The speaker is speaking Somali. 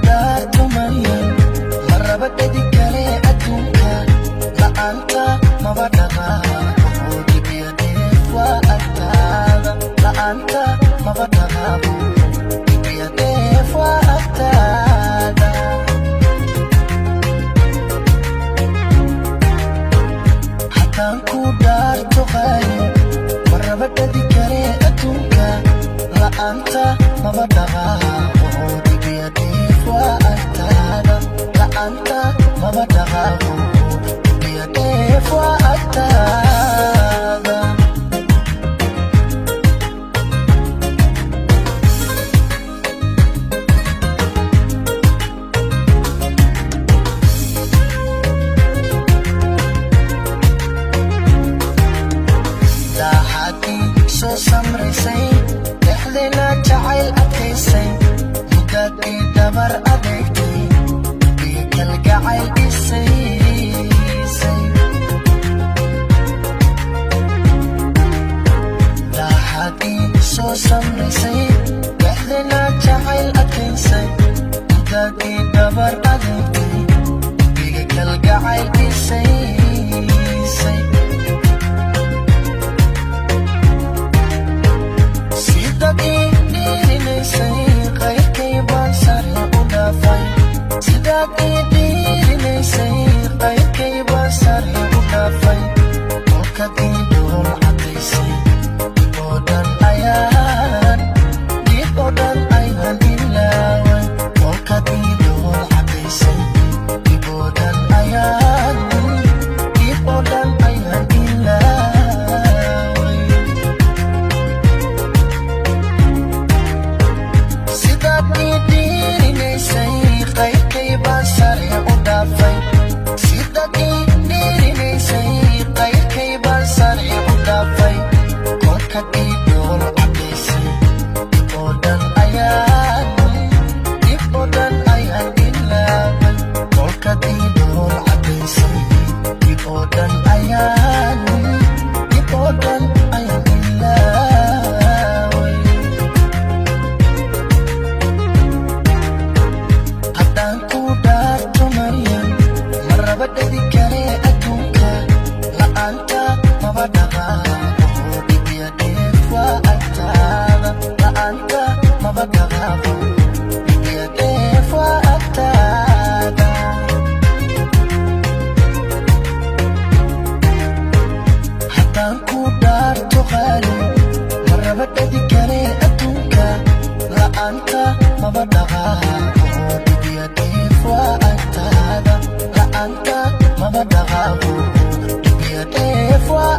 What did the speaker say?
dhaarto Maryam marraba dhedi kale adduunka la'aanta maba dhaqaaqo dhibiya dheef waa agtaada la'aanta maba dhaqaaqo dhibiya dheef waa agtaada haddaan ku dhaarto qaali marraba dhedi kale adduunka la'aanta maba dhaqaaqo dhibiya dheef waa agtaada la'aanta maba dhaqaaqo dhibiya dheef waa agtaada daaxadii soo samraysay dhexdeena jacayl adkaysay muddaadii dabar adeegtay iyo kalgacayl isaysay daaxadii soo samraysay dhexdeena jacayl adkaysay muddaadii dabar adeegtay iyo kalgacayl isaysay sidaad ii dhiirinaysay qayrkay baan sare u dhaafay kolkaad ii dhul cadaysay dib oo dhan ayaan ilaaway kolkaad ii dhul cadaysay dib oo dhan ayaan ilaaway sidaad ii dhiirinaysay qayrkay baan sare u dhaafay sidaad ii dhiirinaysay qayrkay baan sare u dhaafay kolkaad ii dhul cadaysay dib oo dhan ayaan ilaaway kolkaad ii dhul cadaysay dib oo dhan ayaan ilaaway haddaan ku dhaarto Maryam marraba dhedi kale adduunka la'aanta maba dhaqaaqo dhibiya dheef waa agtaada la'aanta maba dhaqaaqo dhibiya dheef waa agtaada haddaan ku dhaarto qaali marraba dhedi kale adduunka la'aanta maba dhaqaaqo dhibiya dheef waa agtaada la'aanta maba dhaqaaqo dhibiya dheef waa